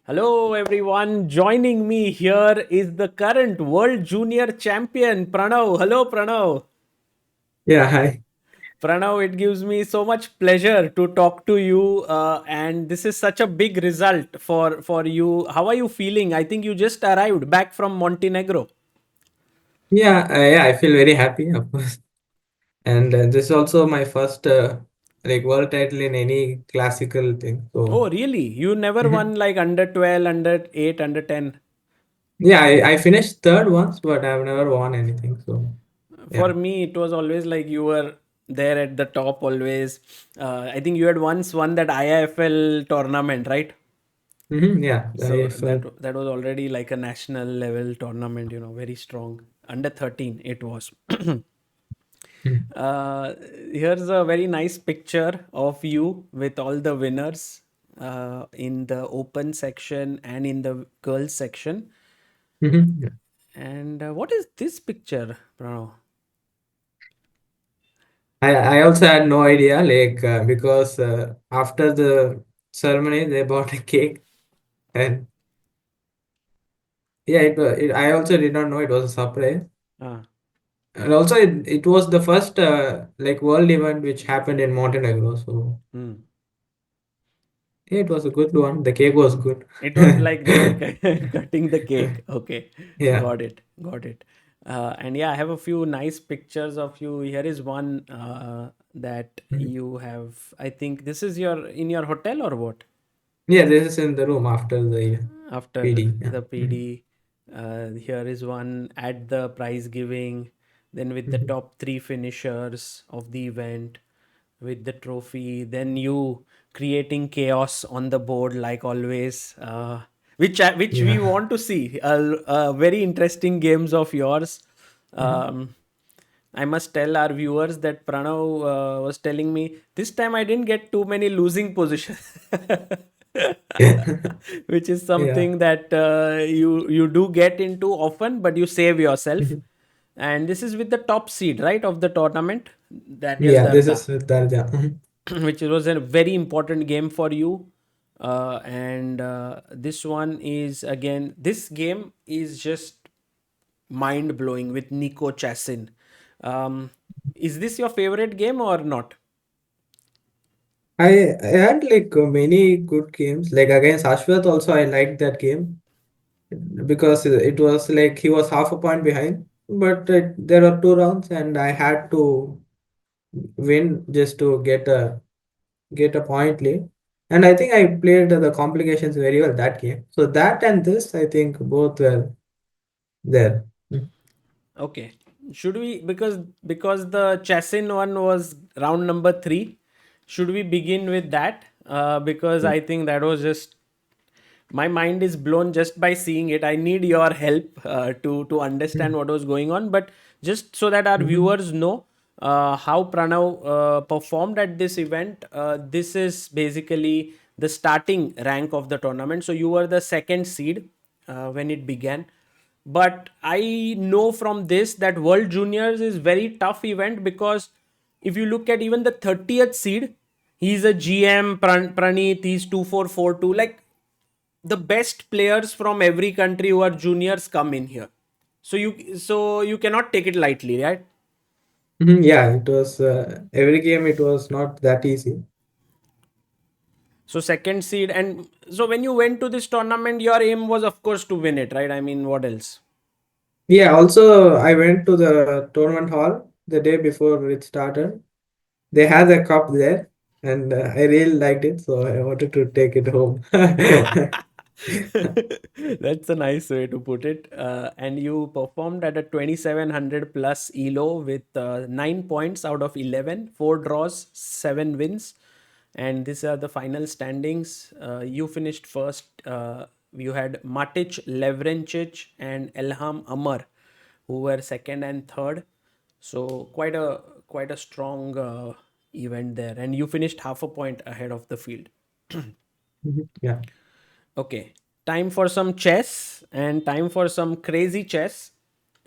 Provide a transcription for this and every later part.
Hello, everyone. Joining me here is the current World Junior Champion, Pranav. Hello, Pranav. Yeah, hi. Pranav, it gives me so much pleasure to talk to you, and this is such a big result for you. How are you feeling? I think you just arrived back from Montenegro. Yeah, I feel very happy, of course. And this is also my first like world title in any classical thing. So Oh, really? You never Mhm. won like under 12, under 8, under 10? Yeah, I finished third once, but I've never won anything. So For yeah. me, it was always like you were there at the top always. I think you had once won that IIFL tournament, right? Yeah, So I felt. that was already like a national level tournament, very strong. Under 13 it was. Mhm. uh, Here's a very nice picture of you with all the winners in the open section and in the girls section. Yeah. And what is this picture, Pranav? I also had no idea, like because after the ceremony they bought a cake, and yeah, I also did not know it was a surprise. Ah, And also, it was the first like world event which happened in Montenegro. So hmm. yeah, it was a good one. The cake was good. It was like they were cutting the cake. Okay, Yeah. got it, got it. And yeah, I have a few nice pictures of you. Here is one that Mhm. you have. I think this is your in your hotel or what? Yeah, this is in the room after the After PD. Yeah. the PD. Here is one at the prize giving. Then with the Mhm. top three finishers of the event, with the trophy. Then you creating chaos on the board like always, which we Yeah. want to see. Very interesting games of yours. Mhm. Um, I must tell our viewers that Pranav was telling me this time I didn't get too many losing positions. Which is Yeah. something that you do get into often, but you save yourself. Mhm. And this is with the top seed, right, of the tournament, Daniel Yeah, this Dardha, is with Darja. Mhm. which was a very important game for you. And this one is again, this game is just mind blowing with Nico Chasin. Um, is this your favorite game or not? I had like many good games. Like against Ashwath also, I liked that game because it was like he was half a point behind. But there were two rounds, and I had to win just to get a point lead. And I think I played the complications very well that game. So that and this, I think both were there. Okay. Should we, because the Chassin one was round number 3, should we begin with that? Because Mm. I think that was just, my mind is blown just by seeing it. I need your help to understand what was going on, but just so that our Mhm. viewers know how Pranav performed at this event. This is basically the starting rank of the tournament. So you were the second seed when it began, but I know from this that World Juniors is very tough event, because if you look at even the 30th seed, he's a GM, Praneeth, he's 2442. Like, the best players from every country who are juniors come in here. So you cannot take it lightly, right? Yeah, it was every game. It was not that easy. So second seed, and so when you went to this tournament, your aim was of course to win it, right? I mean, what else? Yeah. Also, I went to the tournament hall the day before it started. They had a cup there, and I really liked it, so I wanted to take it home. That's a nice way to put it. And you performed at a 2700 plus elo with 9 points out of 11, 4 draws, 7 wins. And these are the final standings. You finished first. You had Matic, Lavrencic, and Elham Amar, who were second and third. So quite a strong event there. And you finished half a point ahead of the field. Yeah. Okay, time for some chess and time for some crazy chess,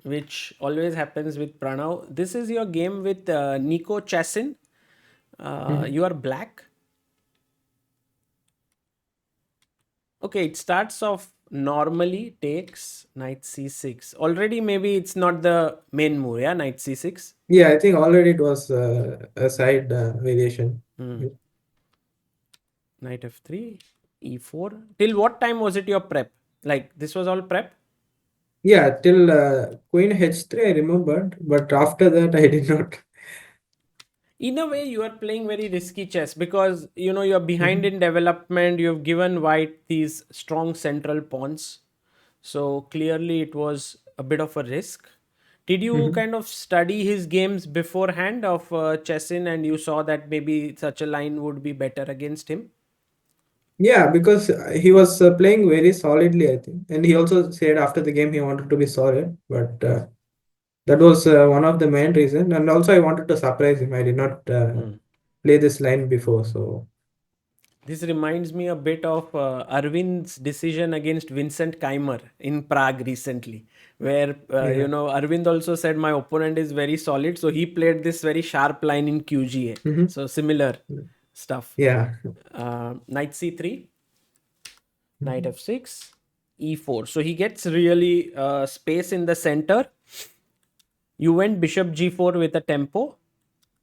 which always happens with Pranav. This is your game with Nico Chasin. Mhm. You are black. Okay, it starts off normally, takes knight c6. Already, maybe it's not the main move, yeah, knight c6. Yeah, I think already it was a side variation. Hmm. Knight f3, e4. Till what time was it your prep? Like, this was all prep? Yeah, till Queen H3 I remembered, but after that I did not. In a way, you are playing very risky chess because you're behind Mhm. in development. You've given white these strong central pawns. So clearly, it was a bit of a risk. Did you Mhm. kind of study his games beforehand of Chesin and you saw that maybe such a line would be better against him? Yeah, because he was playing very solidly, I think, and he also said after the game he wanted to be solid, but that was one of the main reason. And also, I wanted to surprise him. I did not Hmm. play this line before, so. This reminds me a bit of Arvind's decision against Vincent Keimer in Prague recently, where Yeah. Arvind also said my opponent is very solid, so he played this very sharp line in QGA. Mhm. So similar stuff. Yeah. Knight c3, knight Mhm. f6, e4. So he gets really space in the center. You went bishop g4 with a tempo.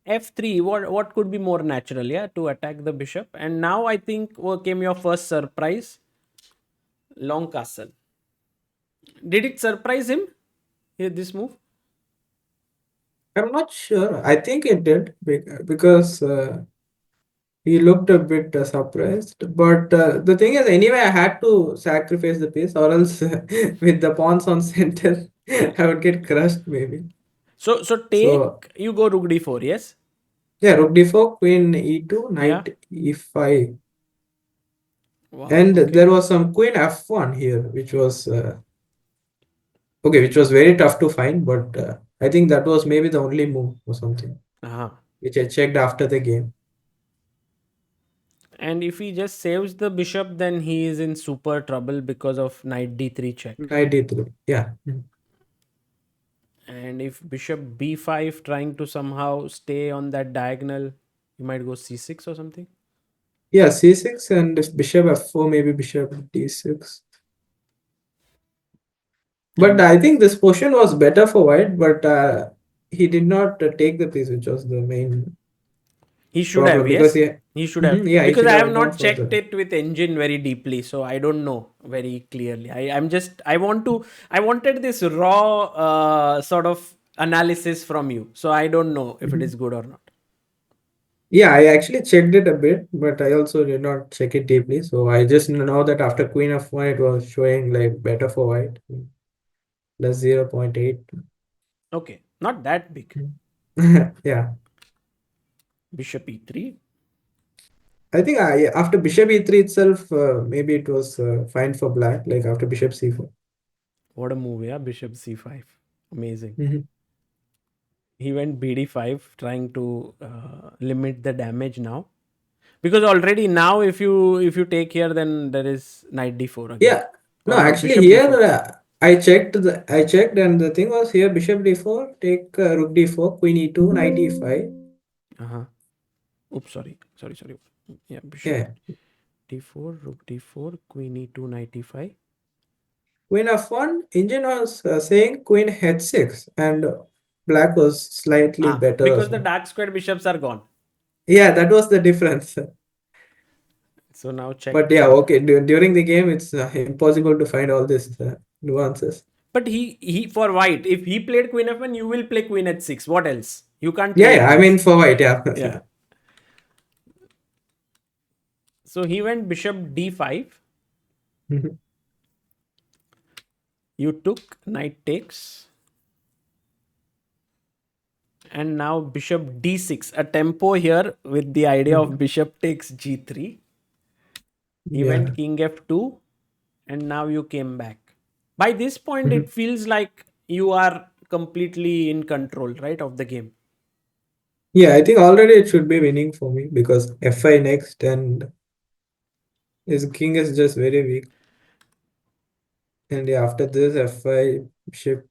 F3, what could be more natural, yeah, to attack the bishop? And now I think what came your first surprise, long castle. Did it surprise him, this move? I'm not sure. I think it did because he looked a bit surprised. But the thing is, anyway, I had to sacrifice the piece, or else with the pawns on center, I would get crushed maybe. So So take, you go rook d4, yes? yeah, rook d4, queen e2, Yeah. knight e5, Wow, and okay. there was some queen f1 here, which was okay, which was very tough to find. But I think that was maybe the only move or something Uh-huh. which I checked after the game. And if he just saves the bishop, then he is in super trouble because of knight d3 check. Knight e3, yeah. And if bishop b5 trying to somehow stay on that diagonal, you might go c6 or something. Yeah, c6 and if bishop f4, maybe bishop d6. But And I think this position was better for white, but he did not take the piece, which was the main he should have, problem because yes. he, He should have. Mhm, yeah, he Because should I have have gone not for checked the. it with engine very deeply, so I don't know very clearly. I wanted this raw sort of analysis from you. So I don't know if it Mhm. is good or not. Yeah, I actually checked it a bit, but I also did not check it deeply. So I just know that after queen f1, it was showing like better for white, plus 0.8. Okay, not that big. Yeah, Bishop e3. I think after bishop e3 itself, maybe it was fine for black, like after bishop c4. What a move, yeah. Bishop c5. Amazing. Mhm. He went bd5 trying to limit the damage now. Because already now if you take here, then there is knight d4 again. Yeah, no, Or no, actually bishop here d4. I checked and the thing was here bishop d4, take rook d4, queen e2, knight e5. Uh-huh. Oops, sorry. Yeah, bishop Yeah, d4, rook d4, queen e2, knight e5. queen f1. Engine was saying queen h6, and black was slightly Ah, better or because the something. dark square bishops are gone. Yeah, that was the difference. So now But check. yeah, okay. During the game, it's impossible to find all these nuances. But he for white, if he played queen f1, you will play queen h6. What else? You can't Yeah, trade yeah. I mean, this. for white, yeah. Yeah. So he went bishop d5. Mhm. You took knight takes. And now bishop d6. A tempo here with the idea of Mhm. bishop takes g3. He went Yeah. king f2. And now you came back. By this point, it Mhm. feels like you are completely in control, right, of the game. Yeah, I think already it should be winning for me because f5 next and his king is just very weak. And yeah, after this f5, bishop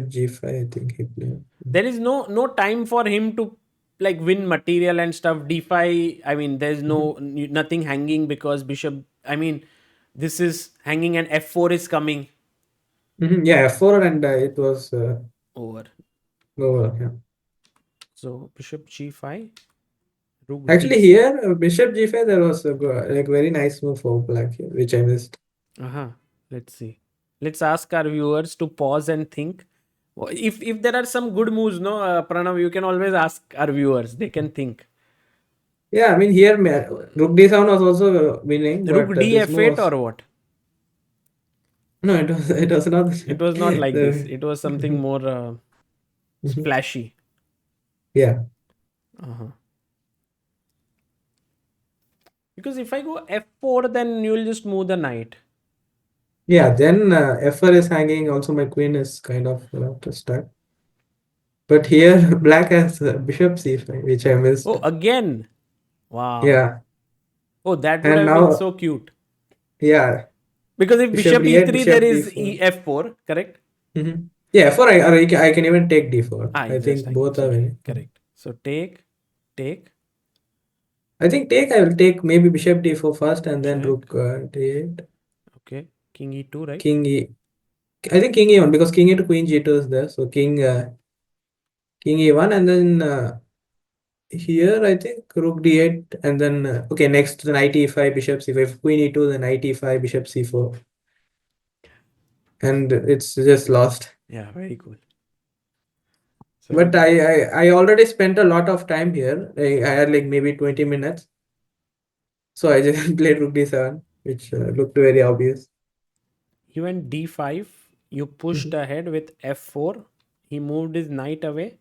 g5, I think he played. There is no time for him to like win material and stuff. D5, I mean, there's Mhm. nothing hanging because bishop. I mean, This is hanging and f4 is coming Yeah, F4 and it was over. over. Yeah. So bishop g5, rook Actually, d4. here Bishop G5 there was a like very nice move for black here, which I missed. Uh-huh. Let's see. Let's ask our viewers to pause and think. If there are some good moves, no, Pranav, you can always ask our viewers. They can think. Yeah, I mean here Rook D7 was also winning, Rook but d this move f8 was or what? no, it was not It was not like this. the It was something more splashy. yeah. Uh-huh. Because if I go f4, then you will just move the knight. Yeah, then F4 is hanging. Also, my queen is kind of stuck. But here, black has Bishop C5, which I missed. Oh, again. Wow. Yeah, Oh, that would and have been now, so cute. yeah, Because if Bishop bishop D8, e3, there Bishop is D4. f4, correct? Yeah, F4, I can even take D4. Ah, I just think like both this. are Okay, winning. correct. So take, I think I will take maybe Bishop D4 first and then check. Rook D8. Okay, king e2, right? King E. I think King E1 because King E to Queen G2 is there. So King E1 and then here I think Rook D8 and then okay, next Knight E5, Bishop C5, Queen E2, then Knight E5, Bishop C4, and it's just lost. Yeah, very cool. So But I already spent a lot of time here. I had like maybe 20 minutes, so I just played Rook D7, which looked very obvious. he went d5. You pushed Mhm. ahead with f4. He moved his knight away.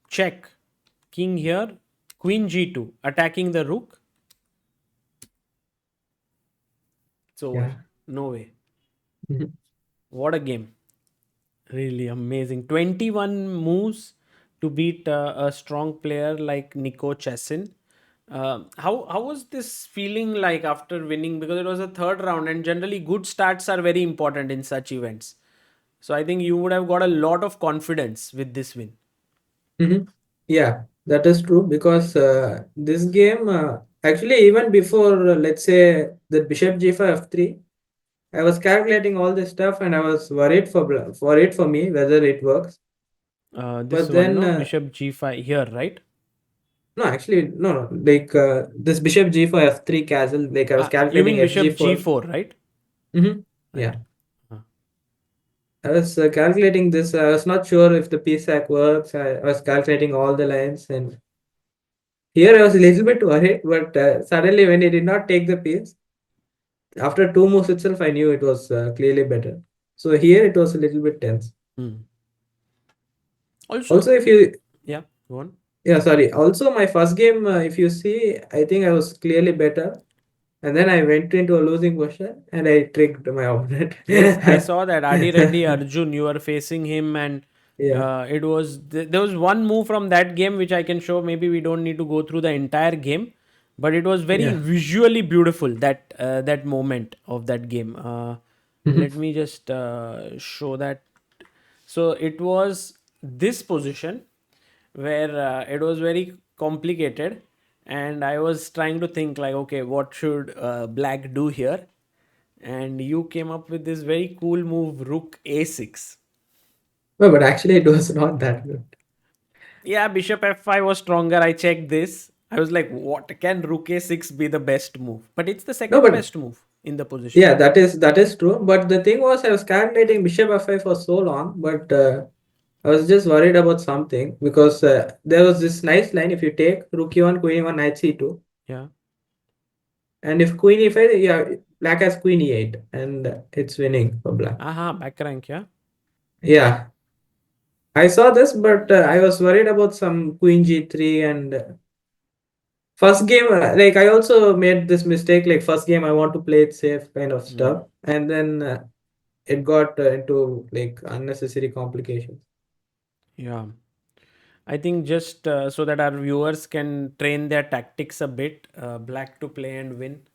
Check. King here. Queen g2. Attacking the rook. It's over. Yeah. No way. Mhm. What a game. Really amazing. 21 moves to beat a strong player like Nico Chasin. How was this feeling like after winning? Because it was a third round, and generally good starts are very important in such events. So I think you would have got a lot of confidence with this win. Mhm. Yeah, that is true because this game actually even before let's say the Bishop G5 F3, I was calculating all this stuff and I was worried for it for me whether it works. This But one, then no, Bishop G5 here, right? no, actually no, like this Bishop G4 F3 castle, like I was You calculating mean Bishop FG4. G4, right? Mm-hmm. Right. Yeah, Uh, I was calculating this. I was not sure if the P sac works. I was calculating all the lines, and here I was a little bit worried. But suddenly, when he did not take the piece, after two moves itself, I knew it was clearly better. So here it was a little bit tense. hmm. Also, Also, if you yeah, go on. yeah, sorry. Also, my first game, if you see, I think I was clearly better. And then I went into a losing position and I tricked my opponent. Yes, I saw that Adireddy Arjun. You were facing him, and Yeah, it was there was one move from that game which I can show. Maybe we don't need to go through the entire game, but it was very yeah. visually beautiful that moment of that game. Let me just show that. So it was this position where it was very complicated, and I was trying to think like, okay, what should black do here? And you came up with this very cool move, rook a6. No, but actually, it was not that good. Yeah, bishop f5 was stronger. I checked this. I was like, what can rook a6 be the best move? But it's the No, second but best move in the position. yeah, that is true. But the thing was, I was calculating Bishop F5 for so long, but I was just worried about something because there was this nice line. If you take Rook E1, Queen E1, Knight C2, Yeah. and if Queen E5, yeah, Black has Queen E8, and it's winning for Black. Aha, back rank, yeah. Yeah, I saw this, but I was worried about some Queen G3 and first game. Like I also made this mistake. Like first game, I want to play it safe, kind of Hmm. stuff, and then it got into like unnecessary complications. Yeah. I think just so that our viewers can train their tactics a bit, black to play and win.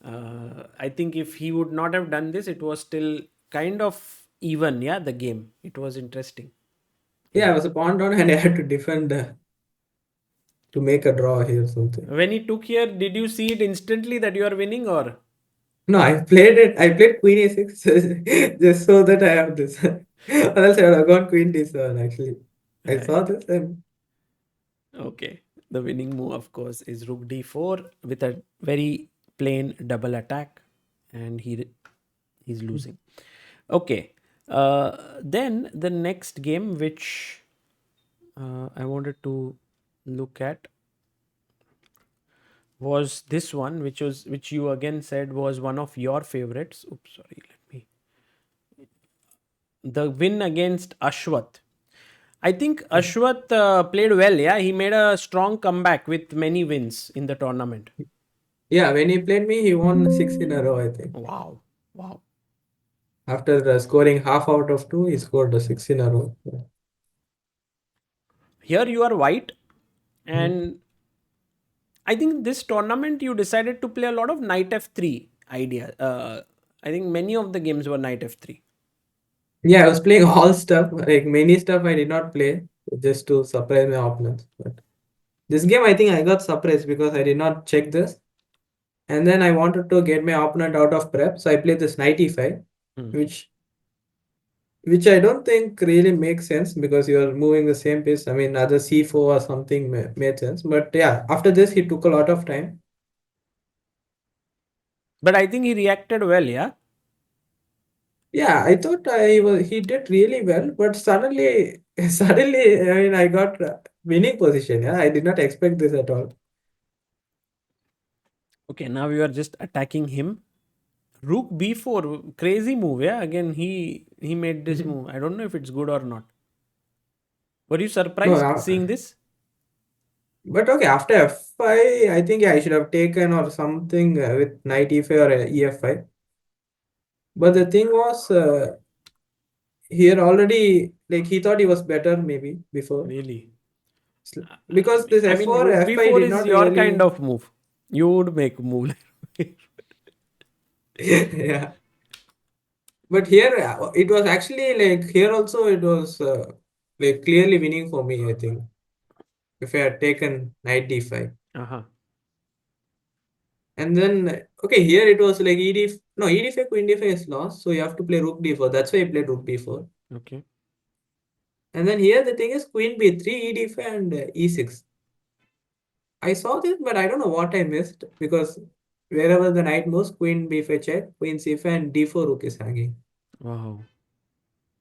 I think if he would not have done this, it was still kind of even. Yeah, the game. It was interesting. Yeah, Yeah. I was a pawn down, and I had to defend to make a draw here, something. When he took here, did you see it instantly that you are winning or? No, I played it. I played Queen A6 just so that I have this. Or else I would have gone Queen D7 actually. I Right. saw this and Okay. The winning move, of course, is Rook D4 with a very plain double attack, and he's losing. Okay. Then the next game, which I wanted to look at, was this one, which you again said was one of your favorites. Oops, sorry. Let me. The win against Ashwath. I think Ashwath played well. Yeah, he made a strong comeback with many wins in the tournament. yeah, when he played me, he won six in a row, I think. Wow, wow. After scoring half out of two, he scored a six in a row. Here you are white, Mhm. and I think this tournament you decided to play a lot of knight f3 idea. I think many of the games were knight f3. Yeah, I was playing all stuff, like many stuff I did not play just to surprise my opponents. But this game, I think I got surprised because I did not check this. And then I wanted to get my opponent out of prep, so I played this knight e5, Hmm. which which I don't think really makes sense because you're moving the same pace. I mean, other c4 or something made sense. But yeah, after this, he took a lot of time. But I think he reacted well. Yeah, Yeah, I thought he did really well, but suddenly suddenly I mean I got winning position. Yeah, I did not expect this at all. okay, now you are just attacking him. Rook b4, crazy move. Yeah, again he made this Mhm. move. I don't know if it's good or not. Were you No, surprised seeing this? but okay, after f5, I think yeah, I should have taken or something with knight e5 or ef5. But the thing was, here already, like he thought he was better maybe before. Really? Because this I mean, f4, rook f5 b4 did is not your kind really. of move. You would make a move. Yeah. But here, it was actually like here also, it was like clearly winning for me, I think, if I had taken knight d5. Uh-huh. And then, okay, here it was like no, e d5, queen d5 is lost, so you have to play rook d4. That's why I played rook d4. Okay. And then here the thing is queen b3, e d5, and e6. I saw this, but I don't know what I missed because wherever the knight moves, queen b5 check, queen c5, and d4 rook is hanging. Wow.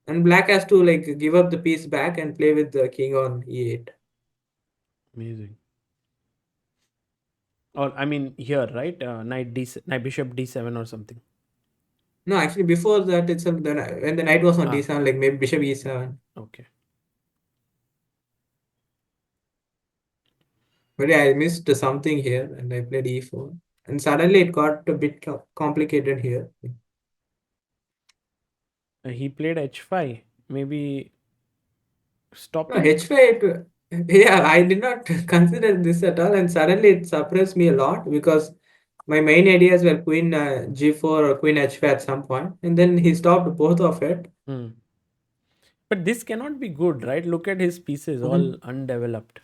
And black has to like give up the piece back and play with the king on e8. Amazing. Or I mean here, right? Knight bishop d7 or something. No, actually, before that itself, when the knight was on Ah, d7, like maybe bishop e7. okay. But yeah, I missed something here and I played e4. And suddenly it got a bit complicated here. He played h5. Maybe No, stopping? h5, yeah, I did not consider this at all. And suddenly it surprised me a lot because my main ideas were queen g4 or queen h5 at some point. And then he stopped both of it. Hmm. But this cannot be good, right? Look at his pieces, all Mhm. undeveloped.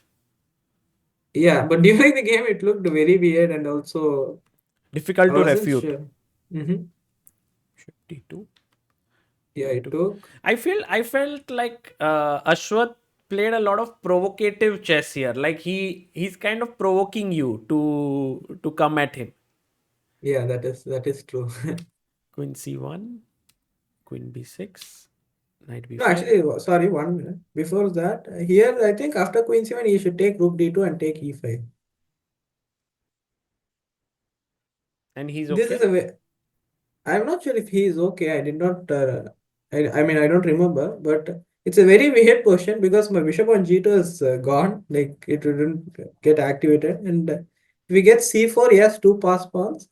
Yeah, but during the game it looked very weird and also I Difficult to wasn't refute. sure. Hmm. Bishop d2. Yeah, Queen it took. took. I felt like Ashwath played a lot of provocative chess here. Like he's kind of provoking you to come at him. Yeah, that is true. Queen c1, queen b6, knight No, b5, actually, sorry, 1 minute. Before that, here I think after queen c1, you should take rook d2 and take e5. and he's This is okay. a way. I'm not sure if he is okay. I did not. I mean, I don't remember, but it's a very weird question because my bishop on g2 is gone. Like it didn't get activated, and if we get c4, yes, two pass pawns,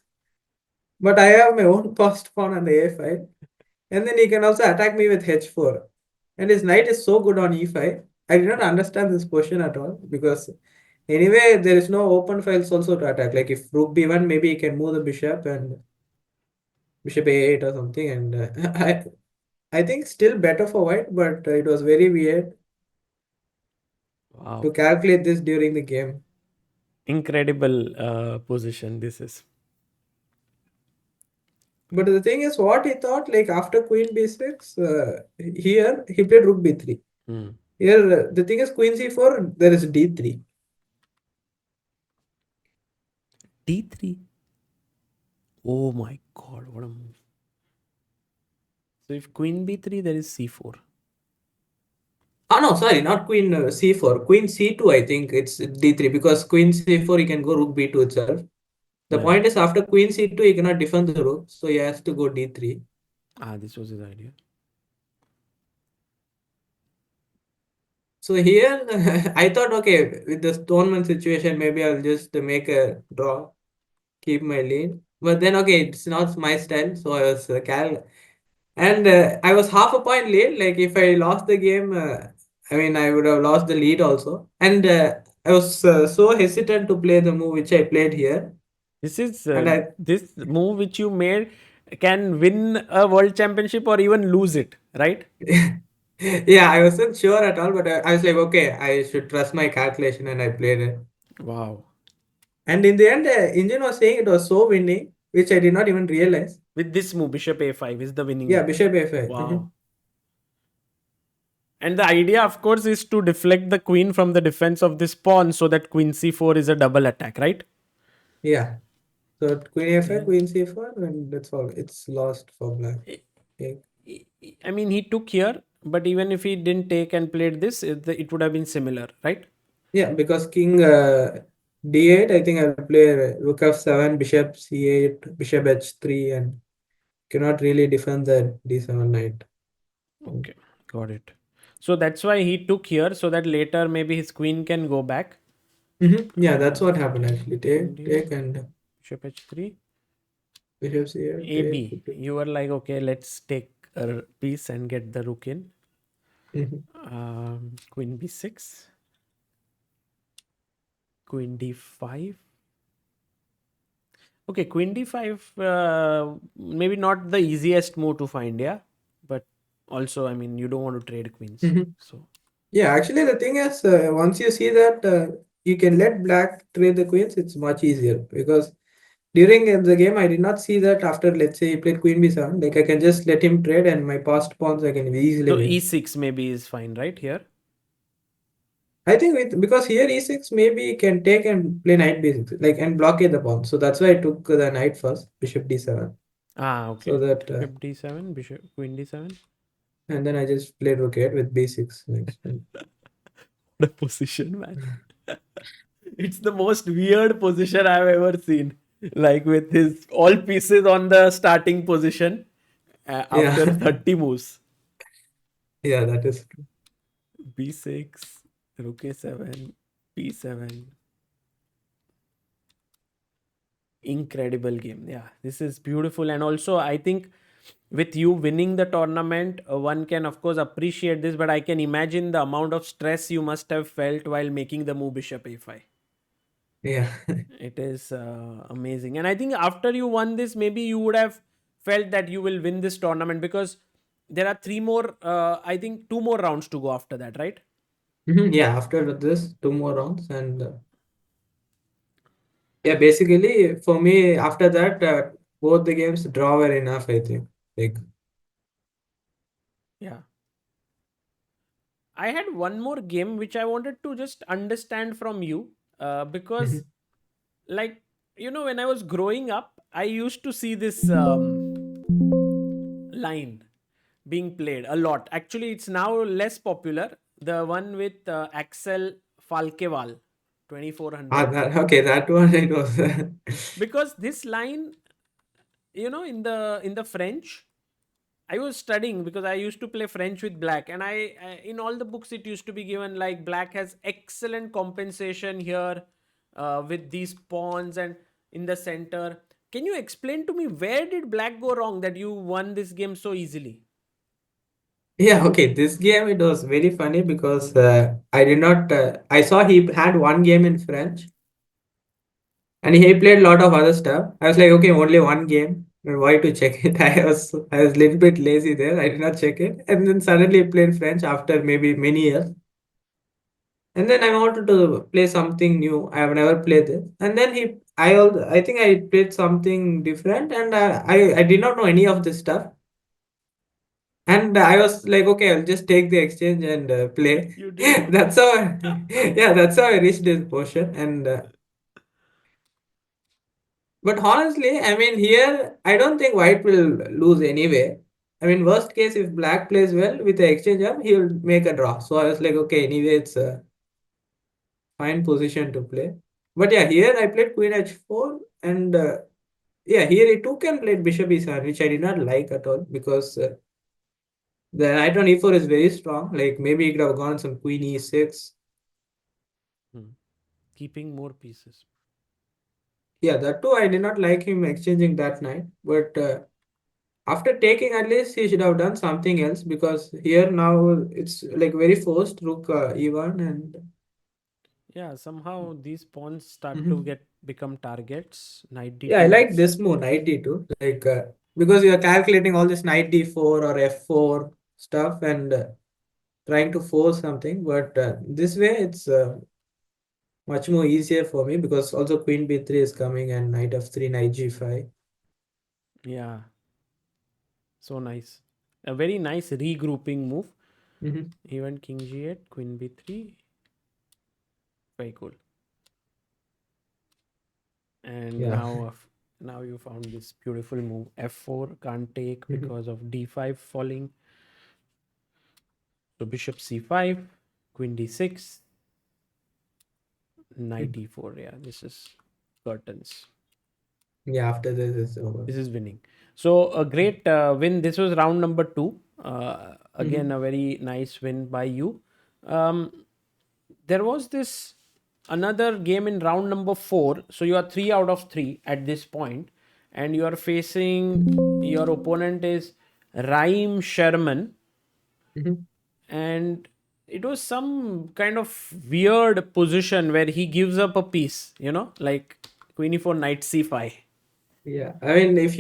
but I have my own passed pawn on the a5. And then he can also attack me with h4. And his knight is so good on e5. I did not understand this question at all because anyway, there is no open files also to attack. Like if rook b1, maybe he can move the bishop and bishop a8 or something. And I think still better for white, but it was very weird Wow, to calculate this during the game. incredible position this is. But the thing is, what he thought, like after Queen B6, here he played Rook B3. Hmm. Here, the thing is, Queen C4, there is D3. D3. Oh my god, what a move. So if queen b3, there is c4. Oh no, sorry, not Queen C4. Queen C2, I think it's D3 because Queen C4 he can go Rook B2 itself. The Yeah. point is after Queen C2 he cannot defend the Rook, so he has to go D3. Ah, this was his idea. So here I thought, okay, with the Stoneman situation, maybe I'll just make a draw, keep my lead. But then, okay, it's not my style, so I was and I was half a point lead. Like if I lost the game, I mean, I would have lost the lead also. And I was so hesitant to play the move which I played here. This is And I, this move which you made can win a world championship or even lose it, right? yeah, I wasn't sure at all, but I was like, okay, I should trust my calculation, and I played it. Wow. And in the end, Engine was saying it was so winning, which I did not even realize. With this move, bishop a5 is the winning Yeah, move. Bishop A5. Wow. And the idea, of course, is to deflect the queen from the defense of this pawn so that queen c4 is a double attack, right? Yeah. So Queen A5, Okay. Queen C4, and that's all. It's lost for black. I Okay. I mean, he took here, but even if he didn't take and played this, it would have been similar, right? Yeah, because King D8, I think I'll play Rook F7, Bishop C8, Bishop H3, and cannot really defend the D7 knight. Okay, got it. So that's why he took here so that later maybe his queen can go back. Yeah, that's what happened actually. Queen Take, d8, take, and bishop h3, Bishop C8, take. AB. You were like, okay, let's take a piece and get the rook in. Mhm. Queen b6, queen d5. Okay, queen d5, maybe not the easiest move to find, yeah. But also, I mean, you don't want to trade queens. Mhm. So, Yeah, actually, the thing is, once you see that you can let black trade the queens, it's much easier because during the game, I did not see that after, let's say, he played Queen B7, like I can just let him trade and my passed pawns I can easily so win. e6 maybe is fine, right? Here. I think with because here E6 maybe he can take and play knight B6 like and blockade the pawn. So that's why I took the knight first, Bishop D7. Ah, So okay. that Bishop d7, bishop, queen d7. and then I just played rook 8 with B6 next. The position, man. It's the most weird position I've ever seen. Like with his all pieces on the starting position Yeah, after 30 moves. yeah, that is true. b6, rook a7, b7. Incredible game. Yeah, this is beautiful. And also, I think with you winning the tournament, one can, of course, appreciate this, but I can imagine the amount of stress you must have felt while making the move bishop a5. Yeah. It is amazing. And I think after you won this, maybe you would have felt that you will win this tournament because there are three more, I think two more rounds to go after that, right? Yeah, after this, two more rounds and yeah, basically for me after that both the games draw were enough, I think. Like Yeah. I had one more game which I wanted to just understand from you because, Mhm. like, when I was growing up, I used to see this line being played a lot. Actually, it's now less popular. The one with Axel Falkeval, 2400. Okay, that one it was. Because this line, in the French, I was studying because I used to play French with black, and I in all the books it used to be given like black has excellent compensation here with these pawns and in the center. Can you explain to me where did black go wrong that you won this game so easily? Yeah, okay. This game it was very funny because I did not. I saw he had one game in French, and he played a lot of other stuff. I was like, okay, only one game. Why to check it? I was a little bit lazy there. I did not check it, and then suddenly he played French after maybe many years. And then I wanted to play something new. I have never played this. And then I think I played something different, and I did not know any of this stuff. And I was like, okay, I'll just take the exchange and play. You did, That's okay. how, yeah, that's how I reached this portion. And but honestly, I mean, here I don't think white will lose anyway. I mean, worst case, if black plays well with the exchange up, he'll make a draw. So I was like, okay, anyway, it's a fine position to play. But yeah, here I played queen h4, and yeah, here he too can play bishop e7, which I did not like at all because the knight on e4 is very strong. Like maybe he could have gone some queen e6. Hmm. Keeping more pieces. Yeah, that too, I did not like him exchanging that knight. But after taking, at least he should have done something else because here now it's like very forced rook e1 and Yeah, somehow these pawns start to Mhm. get become targets. Knight Yeah, I d2, like it's this move knight d2 like because you are calculating all this knight d4 or f4 stuff and trying to force something, but this way it's much more easier for me because also queen b3 is coming and knight f3 knight g5. yeah, so nice. A very nice regrouping move. Hmm. Even king g8, queen b3, very cool. And Yeah. now you found this beautiful move. f4 can't take Mhm. because of d5 falling. So bishop c5, queen d6, knight e4. Yeah, this is curtains. Yeah, after this is over. This is winning. So a great win. This was round number two. Again, Hmm. a very nice win by you. Um, there was this another game in round number four. So you are 3 out of 3 at this point, and you are facing your opponent is Raim Sherman, Hmm. and it was some kind of weird position where he gives up a piece. Like queen e4, knight c5. Yeah, I mean, if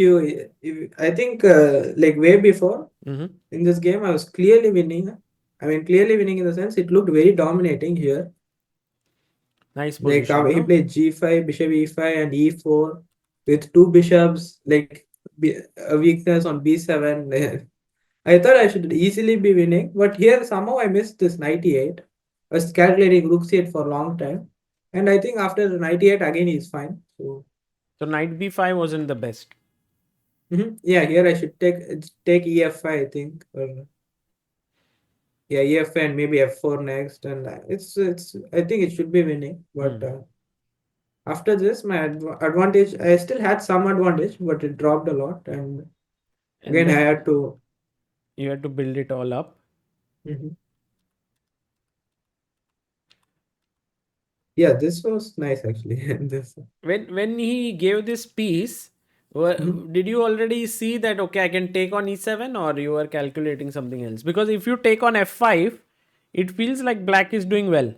I think like way before Mm-hmm. in this game, I was clearly winning. I mean, clearly winning in the sense it looked very dominating here. Nice Like position, he no? played g5, bishop e5, and e4 with two bishops. Like a weakness on b7. I thought I should easily be winning, but here somehow I missed this 98. I was calculating rook c8 for a long time, and I think after the 98 again he's fine. So So knight b5 wasn't the best. yeah, here I should take ef5, I think, or yeah, ef5 and maybe f4 next, and it's I think it should be winning, but. Hmm. After this, my advantage, I still had some advantage, but it dropped a lot. And And again, I then had to. you had to build it all up. Mhm. Yeah, this was nice actually. this. When he gave this piece, Mhm. did you already see that okay, I can take on e7, or you were calculating something else? Because if you take on f5, it feels like black is doing well.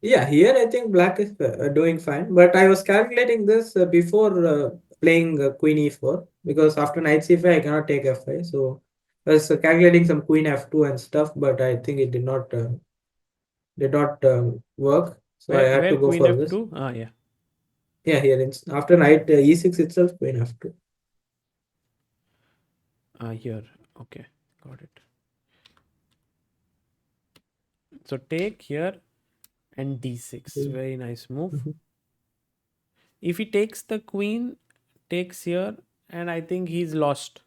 Yeah, here I think black is doing fine, but I was calculating this before playing queen e4 because after knight c5 I cannot take f5. So I was calculating some queen f2 and stuff, but I think it did not work. So I had Where to go queen for this. f2? Ah, yeah. Yeah, here after knight e6 itself, queen f2. Ah, here. Okay, got it. So take here and d6. Very nice move. Mhm. If he takes the queen, takes here, and I think he's lost.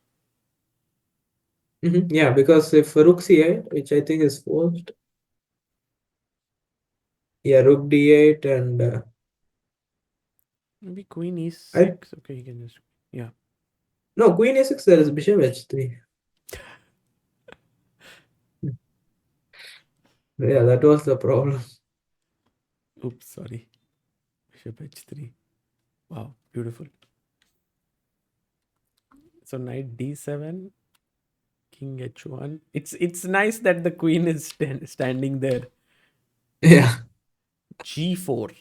Yeah, because if rook c8, which I think is forced, yeah, rook d8 and Maybe queen I e6. Okay, he can just. Yeah. no queen a6. There is bishop h3. Yeah, that was the problem. Oops, sorry. Bishop h3. Wow, beautiful. So knight d7, king h1. It's nice that the queen is standing there. Yeah. G4,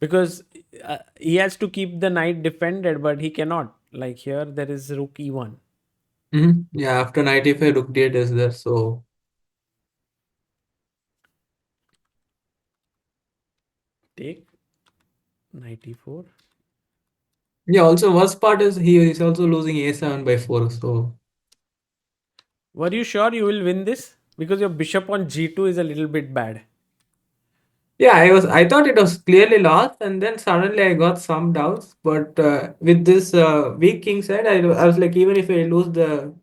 because he has to keep the knight defended, but he cannot. Like here, there is rook e1. Yeah, after knight e5, rook d8 is there. So Take 94. Yeah, also worst part is he is also losing a7 by 4. So Were you sure you will win this? Because your bishop on g2 is a little bit bad. yeah, I thought it was clearly lost, and then suddenly I got some doubts. But with this weak king side, I was like, even if I lose the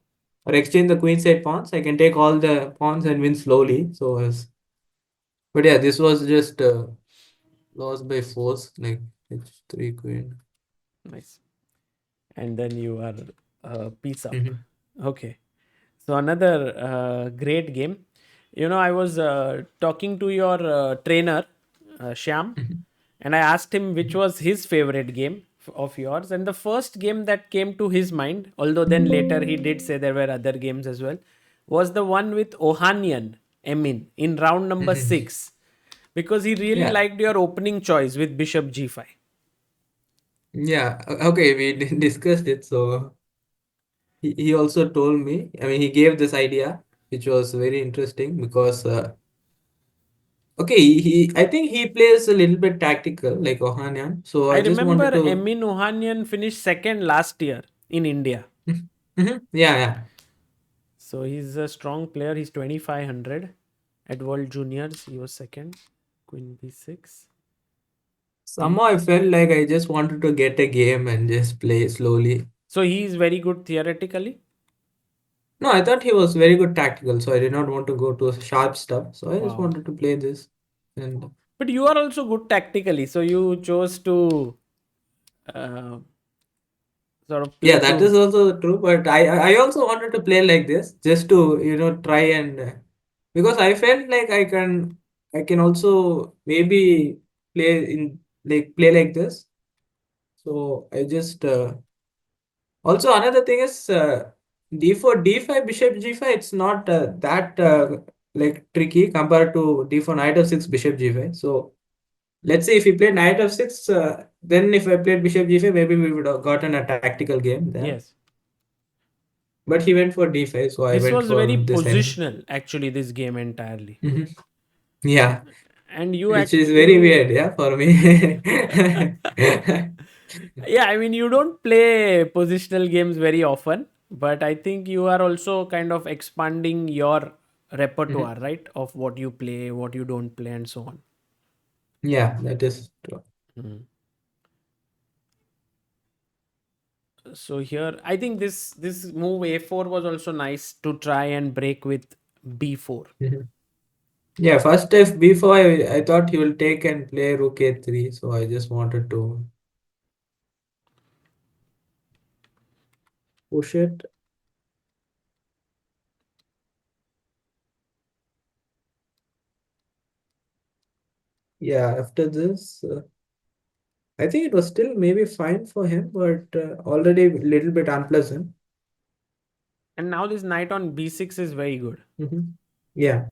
or exchange the queen side pawns, I can take all the pawns and win slowly. So but yeah, this was just lost by force, like h3 queen. Nice. And then you are piece up. Mhm, Okay. So another great game. You know, I was talking to your trainer, Shyam, mhm, and I asked him which mhm. was his favorite game of yours. And the first game that came to his mind, although then later he did say there were other games as well, was the one with Ohanian Emin in round number Mhm. 6, because he really Yeah, liked your opening choice with Bishop G5. yeah. Okay, we discussed it. So he also told me. I mean, he gave this idea, which was very interesting because okay, I think he plays a little bit tactical like Ohanyan. So I I just wanted remember to. Emin Ohanian finished second last year in India. Mhm. Yeah, yeah. So he's a strong player. He's 2500 at World Juniors. He was second. Queen b6. Somehow I felt like I just wanted to get a game and just play slowly. So he is very good theoretically. No, I thought he was very good tactical, so I did not want to go to sharp stuff. So I just Wow. wanted to play this. And But you are also good tactically. So you chose to uh, sort of yeah, play that to. is also true. But I also wanted to play like this just to try and because I felt like I can also maybe play like this. So I just also another thing is d4 d5 bishop g5. It's not that like tricky compared to d4 knight of 6 bishop g5. So let's say if he played knight of 6, then if I played bishop g5, maybe we would have gotten a tactical game there. Yes. But he went for d5, so I This went was for very this end. positional, actually, this game entirely. Mhm. Yeah, And you which is very actually. weird, yeah, for me. Yeah, I mean, you don't play positional games very often, but I think you are also kind of expanding your repertoire, Mhm. right? Of what you play, what you don't play, and so on. Yeah, that is true. Mhm. So here, I think this move a4 was also nice to try and break with b4. Mhm. Yeah, first if before I thought he will take and play rook a3, so I just wanted to push it. Yeah, after this, I think it was still maybe fine for him, but already a little bit unpleasant. And now this knight on b6 is very good. Mhm. Yeah,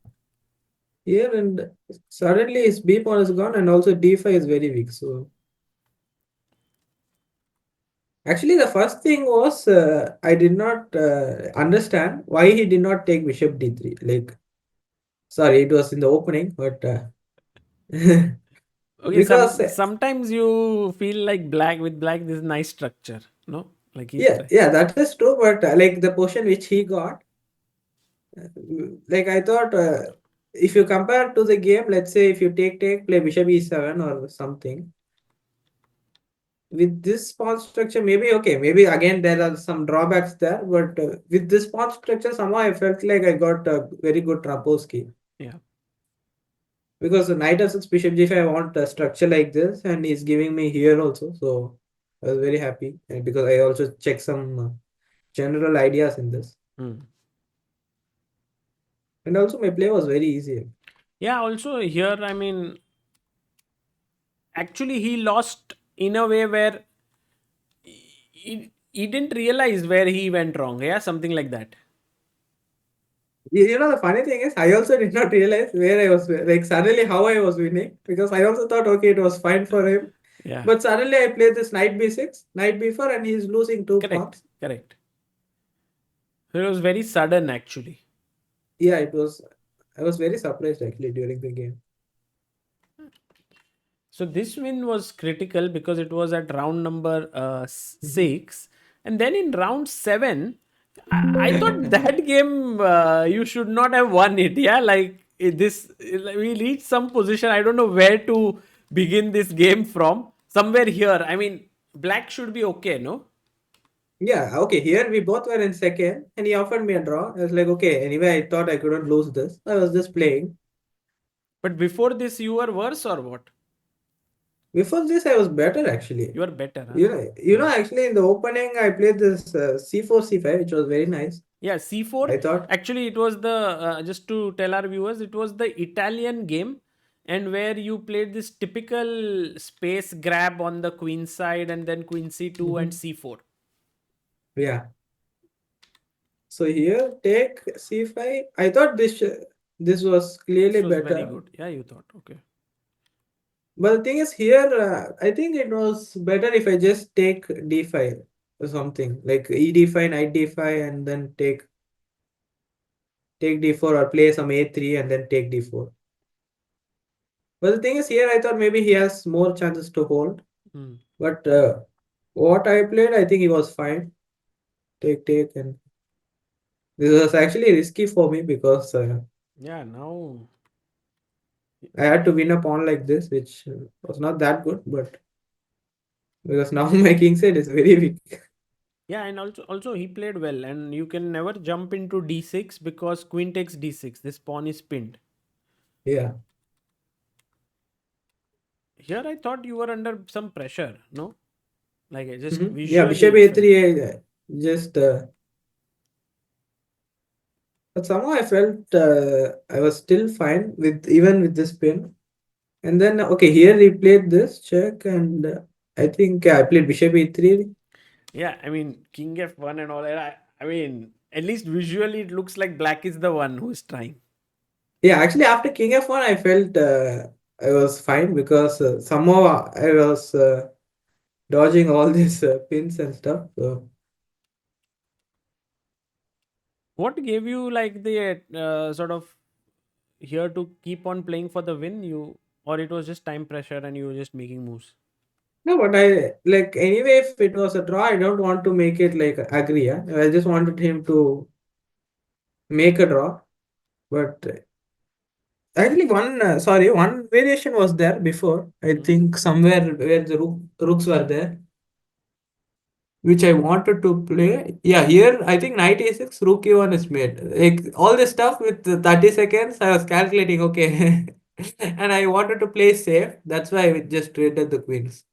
here and suddenly his b pawn is gone, and also d5 is very weak. So actually, the first thing was I did not understand why he did not take bishop d3. Like, sorry, it was in the opening, but Okay, because sometimes you feel like black with black, this nice structure, no? Like he's yeah, trying. yeah, that is true. But like the portion which he got, like I thought, if you compare to the game, let's say if you take play bishop e7 or something. With this pawn structure, maybe okay, maybe again there are some drawbacks there, but with this pawn structure, somehow I felt like I got a very good Traposki Yeah. because the knight f6 bishop g5, I want a structure like this, and he's giving me here also. So I was very happy, and because I also checked some general ideas in this, Hmm. and also my play was very easy. Yeah, also here, I mean, actually, he lost in a way where he didn't realize where he went wrong. Yeah, something like that. The funny thing is, I also did not realize where I was, like suddenly how I was winning because I also thought, okay, it was fine for him. Yeah, But suddenly I played this knight b6, knight b4, and he's losing two correct, pawns. correct. So it was very sudden, actually. Yeah, it was. I was very surprised actually during the game. So this win was critical because it was at round number Mhm. six, and then in round seven, I thought that game you should not have won it. Yeah, like we reached some position. I don't know where to begin this game from. Somewhere here. I mean, black should be okay, no? Yeah, okay. Here we both were in second, and he offered me a draw. I was like, okay. Anyway, I thought I couldn't lose this. I was just playing. But before this, you were worse or what? Before this, I was better actually. You are better, huh? You know, actually in the opening, I played this C4 C5, which was very nice. Yeah, C4. I thought. Actually, it was the just to tell our viewers, it was the Italian game, and where you played this typical space grab on the queen side, and then queen C2 and Mhm. C4. Yeah. So here, take C5. I thought this was clearly This was very better. good. Yeah, you thought. Okay. But the thing is here, I think it was better if I just take D5 or something like E D5, Knight D5, and then take D4 or play some A3 and then take D4. But the thing is here, I thought maybe he has more chances to hold. Hmm. But what I played, I think he was fine. Take, and this was actually risky for me because Yeah, now. I had to win a pawn like this, which was not that good. But because now my king side is very weak. Yeah, and also he played well, and you can never jump into D6 because queen takes D6. This pawn is pinned. Yeah. Here, I thought you were under some pressure. No, like I just Yeah, visually bishop it felt. A3, just but somehow I felt I was still fine with even with this pin. And then okay, here he played this check, and I think I played bishop E3. Yeah, I mean King F1 and all that. I mean, at least visually it looks like black is the one who is trying. Yeah, actually after King F1, I felt I was fine because somehow I was dodging all these pins and stuff. So What gave you like the sort of here to keep on playing for the win? You or it was just time pressure and you were just making moves. no, but I like anyway. If it was a draw, I don't want to make it like agree. Yeah? I just wanted him to make a draw. But actually, one variation was there before. I Hmm? think somewhere where the rooks were there, which I wanted to play. Yeah, here I think knight a6, rook e1 is made. Like all this stuff with the 30 seconds, I was calculating, okay. And I wanted to play safe. That's why I just traded the queens.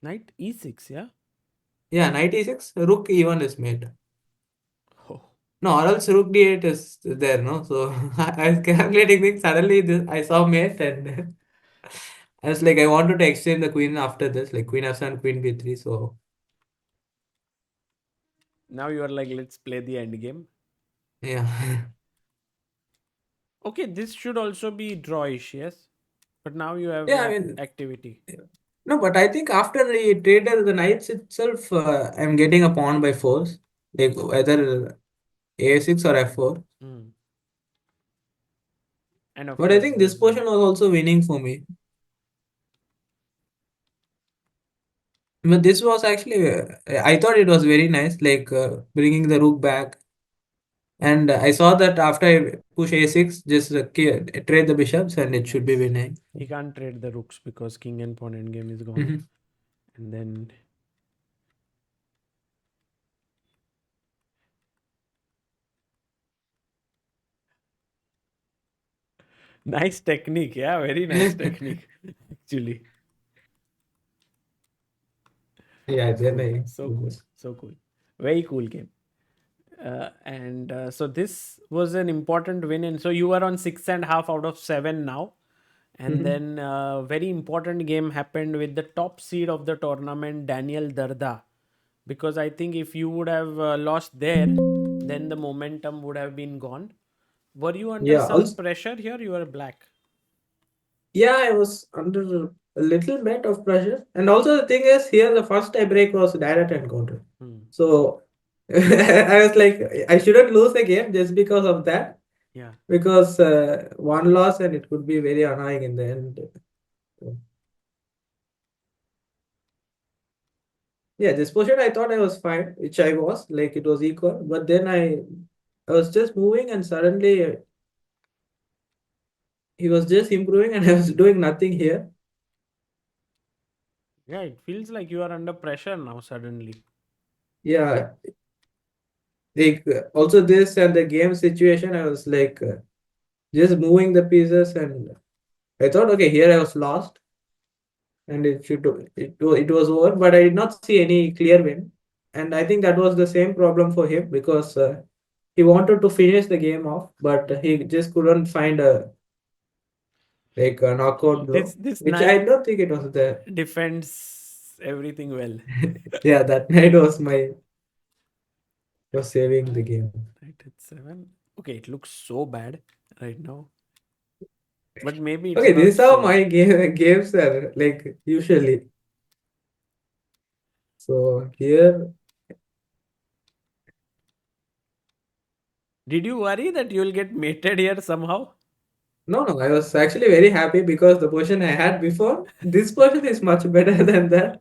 Knight E6, yeah. Yeah, knight e6, rook e1 is made. Oh, No, or else rook d8 is there, no? So I was calculating things. Suddenly I saw mate and I was like, I wanted to exchange the queen after this, like queen f7, queen b3. So now you are like, let's play the end game. yeah. Okay, this should also be drawish, yes. But now you have Yeah, I mean, activity. no, but I think after the traded the knights itself, I'm getting a pawn by force, like whether a6 or f4. Hmm. And of But I course, think this there's portion was also winning for me. But this was actually, I thought it was very nice, like bringing the rook back. And I saw that after I push a6, just trade the bishops and it should be yes. winning. He can't trade the rooks because king and pawn endgame is gone. Mhm. And then nice technique, yeah, very nice technique. Actually, Yeah, then cool, I. so cool, so cool, very cool game. And so this was an important win, and so you are on 6.5 out of 7 now. And Mhm. then very important game happened with the top seed of the tournament, Daniel Dardha, because I think if you would have lost there, then the momentum would have been gone. Were you under Yeah, some also, pressure here? You are black. yeah, I was under a little bit of pressure. And also the thing is here the first tie break was direct encounter. Hmm. So I was like I shouldn't lose the game just because of that. Yeah. Because one loss and it could be very annoying in the end. Yeah, this position I thought I was fine, which I was, like it was equal. But then I was just moving and suddenly he was just improving and I was doing nothing here. Yeah, it feels like you are under pressure now suddenly. Yeah, like also this and the game situation, I was like just moving the pieces and I thought, okay, here I was lost and it was over, but I did not see any clear win. And I think that was the same problem for him because he wanted to finish the game off, but he just couldn't find a knockout This blow, this which I night don't think it was there. defends everything well. Yeah, that night was saving the Knight, game. knight at 7. Okay, it looks so bad right now, but maybe it's Okay, this not is how so. my games are like usually. So here, Did you worry that you will get mated here somehow? no, no, I was actually very happy because the position I had before, this position is much better than that.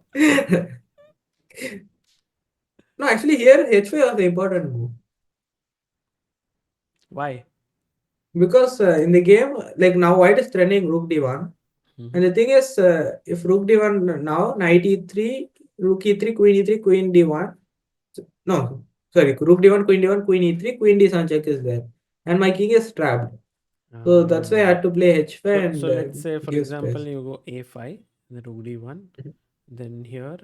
No, actually here H5 was the important move Why? because in the game, like now white is trending rook d1. And Mhm. the thing is, if rook d1 now, knight e3, rook e3, queen e3, queen d1. No, sorry, rook d1, queen e3, queen d7 check is there. And my king is trapped. So that's why I Ah. had to play h5 So and let's say for give example space. you go a5, the rook d1, then here,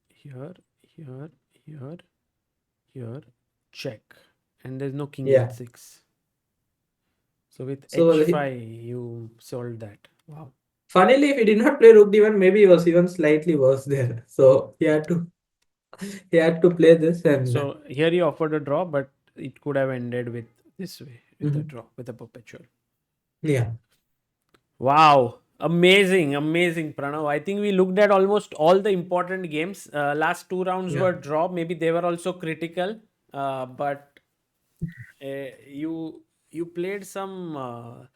here, here, here, here, check, and there's no king Yeah. h6. So with So h5 you solved that. Wow. funnily, if he did not play rook d1, maybe he was even slightly worse there. So he had to play this and So here he offered a draw, but it could have ended with this way, with a mhm. draw, with a perpetual. Yeah, Wow. Amazing, amazing, Pranav. I think we looked at almost all the important games. Last two rounds yeah, were draw. Maybe they were also critical, but you played some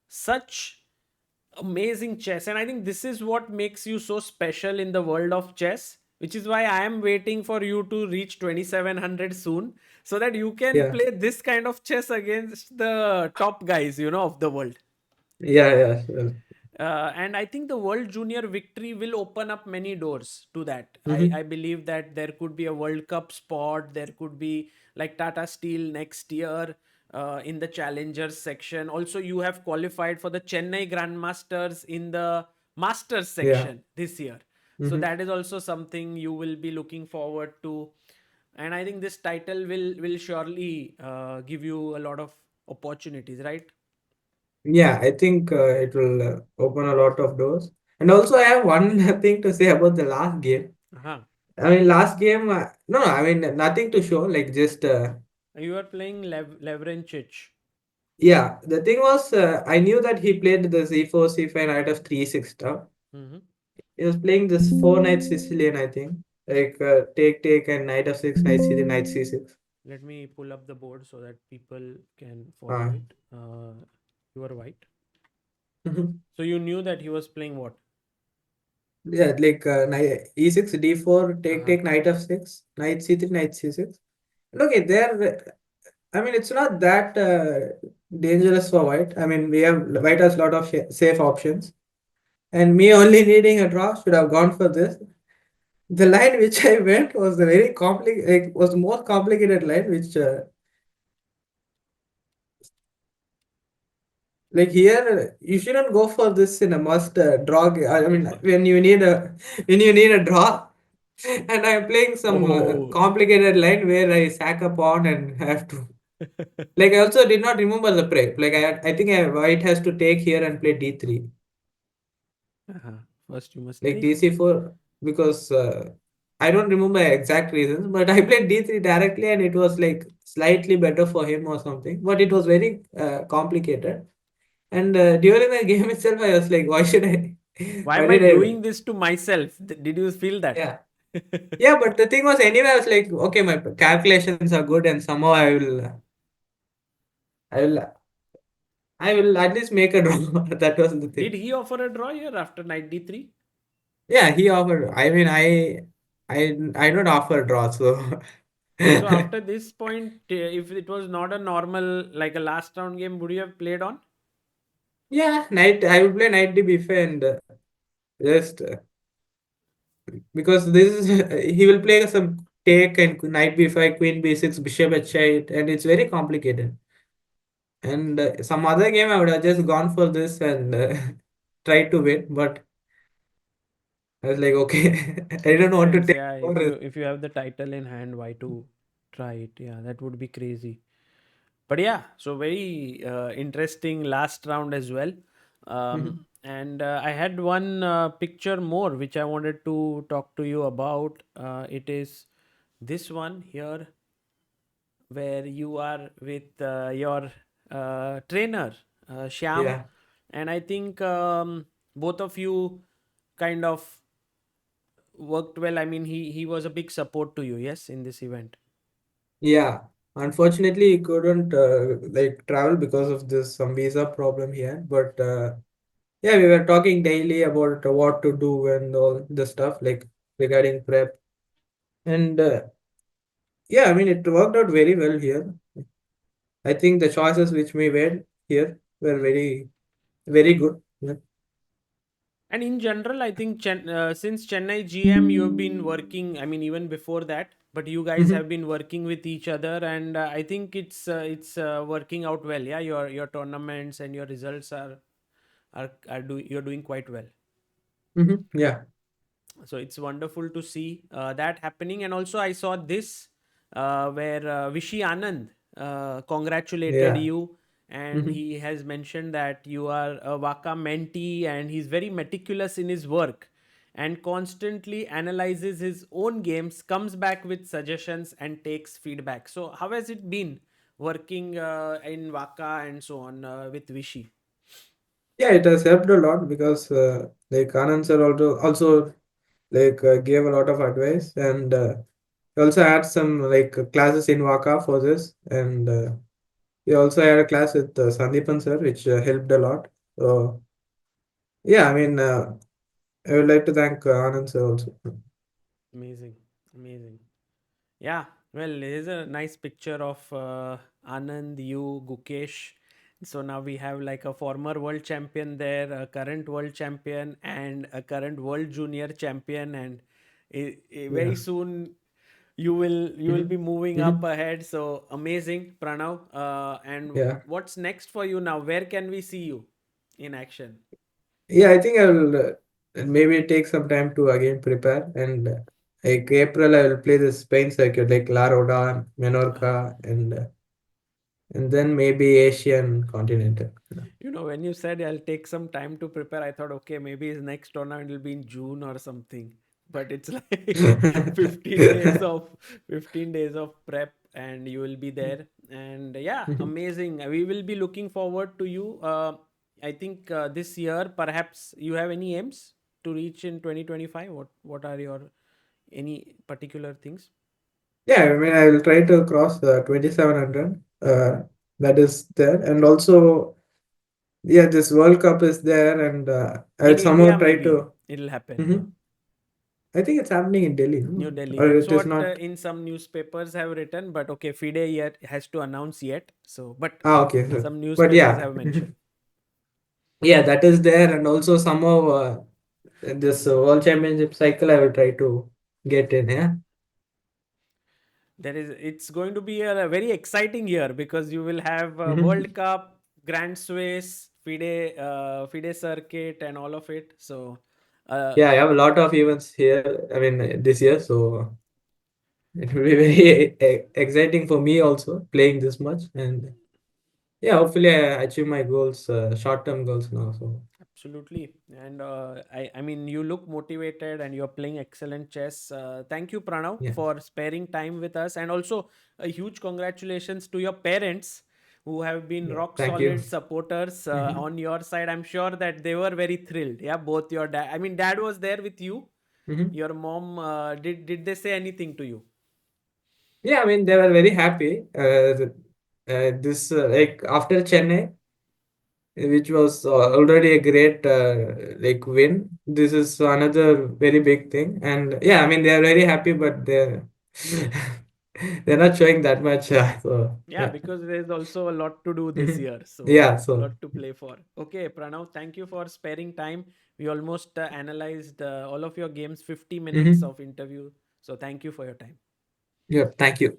such amazing chess, and I think this is what makes you so special in the world of chess. Which is why I am waiting for you to reach 2700 soon, so that you can yeah, play this kind of chess against the top guys, of the world. yeah, yeah, sure. And I think the World Junior victory will open up many doors to that. I Mhm. believe that there could be a World Cup spot. There could be like Tata Steel next year in the Challengers section. Also, you have qualified for the Chennai Grandmasters in the Masters Yeah. section this year. So Mhm. that is also something you will be looking forward to. And I think this title will surely give you a lot of opportunities, right? Yeah, I think it will open a lot of doors. And also, I have one thing to say about the last game. Uh-huh. I mean, last game, no, no, I mean, nothing to show, like just, You are playing Lavrencic. yeah, the thing was, I knew that he played the c4, c5, knight of 3, 6 stuff. Hmm. He was playing this 4 knight Sicilian, I think, like take, take, and knight of 6, knight c3, knight c6. Let me pull up the board so that people can follow Uh, it. You are white. mhm. So you knew that he was playing what? Yeah, like knight, e6, d4, take, Uh-huh. take, knight of 6, knight c3, knight c6. Okay, there. I mean, it's not that dangerous for white. I mean, we have white has a lot of safe options, and me only needing a draw should have gone for this. The line which I went was the very complicated, like, was the most complicated line. Which, like here, you shouldn't go for this in a must draw. I mean, when you need a draw, and I'm playing some Oh. complicated line where I sack a pawn and have to. Like I also did not remember the prep. Like I think white has to take here and play d3, Uh-huh. First, you must like take. dc4 because I don't remember exact reasons, but I played d3 directly and it was like slightly better for him or something. But it was very complicated. And during the game itself, I was like, why should I? Why Why am I did I? doing this to myself? Did you feel that? Yeah, yeah. But the thing was, anyway, I was like, okay, my calculations are good, and somehow I will, I will at least make a draw. That was the Did thing. he offer a draw here after knight d3? Yeah, he offered. I mean, I. I don't offer draw, so So after this point, if it was not a normal like a last round game, would you have played on? yeah, knight. I will play knight d and just because this is he will play some take and knight b5, queen b6, bishop h8, and it's very complicated. And some other game I would have just gone for this and tried to win, but I was like, okay, I don't Makes want to sense. take Yeah, more if risk. you have the title in hand, why to try it? Yeah, that would be crazy. But yeah, so very interesting last round as well. Mhm. And I had one picture more which I wanted to talk to you about. It is this one here where you are with your trainer Shyam, Yeah, and I think both of you kind of worked well. I mean, he was a big support to you, yes, in this event. yeah. Unfortunately, he couldn't like travel because of this some visa problem he had. But yeah, we were talking daily about what to do and all the stuff like regarding prep. And yeah, I mean, it worked out very well here. I think the choices which we made here were very, very good. Yeah. And in general, I think since Chennai GM, you have been working. I mean, even before that, but you guys Mhm. have been working with each other, and I think it's working out well. Yeah, your tournaments and your results are you're doing quite well. Yeah, So it's wonderful to see that happening. And also I saw this where Vishy Anand congratulated yeah. you, and Mhm. he has mentioned that you are a WACA mentee and he's very meticulous in his work and constantly analyzes his own games, comes back with suggestions and takes feedback. So how has it been working in WACA and so on with Vishy? Yeah, it has helped a lot because like Anand sir also like gave a lot of advice and he also had some like classes in Waka for this and he also had a class with Sandeepan sir which helped a lot. So yeah, I mean I would like to thank Anand sir also. Amazing, amazing. Yeah, well, here's a nice picture of Anand, you, Gukesh. So now we have like a former world champion there, a current world champion, and a current world junior champion. And very Yeah. soon you will hmm be moving up hmm ahead. So amazing, Pranav. And Yeah. what's next for you now? Where can we see you in action? Yeah, I think I will maybe take some time to again prepare and like April I will play the Spain circuit like La Roda, Uh, Menorca and then maybe Asian continental. When you said I'll take some time to prepare, I thought, okay, maybe his next tournament will be in June or something. But it's like 15 days of 15 days of prep and you will be there. And yeah, amazing. We will be looking forward to you. I think this year, perhaps you have any aims to reach in 2025? What are your any particular things? Yeah, I mean, I will try to cross 2700. That is there. And also, yeah, this World Cup is there, and I'll In somehow India, try maybe to. it'll happen. Mhm. I think it's happening in Delhi, New no? Delhi. Or That's it is what not. in some newspapers have written, but okay, FIDE yet has to announce yet. So, but Ah, okay. some But newspapers yeah, have mentioned. yeah, that is there. And also, somehow this World Championship cycle, I will try to get in. Yeah. It's going to be a very exciting year because you will have World Mhm. Cup, Grand Swiss, FIDE circuit, and all of it. So, uh, Yeah, I have a lot of events here. I mean, this year, so it will be very exciting for me also playing this much. And yeah, hopefully I achieve my goals, short-term goals now. So absolutely. And I mean, you look motivated and you're playing excellent chess. Thank you, Pranav, yeah, for sparing time with us. And also, a huge congratulations to your parents who have been yeah. rock Thank you. solid supporters hmm on your side. I'm sure that they were very thrilled. Yeah, both your dad. I mean, dad was there with you. hmm Your mom, did they say anything to you? Yeah, I mean they were very happy. This like after Chennai. which was already a great like win. This is another very big thing, and yeah, I mean they are very happy, but they're not showing that much. So Yeah, yeah, because there's also a lot to do this year. So, yeah. So lot to play for. Okay, Pranav, thank you for sparing time. We almost analyzed all of your games, 50 minutes mhm. of interview. So, thank you for your time. Yeah, thank you.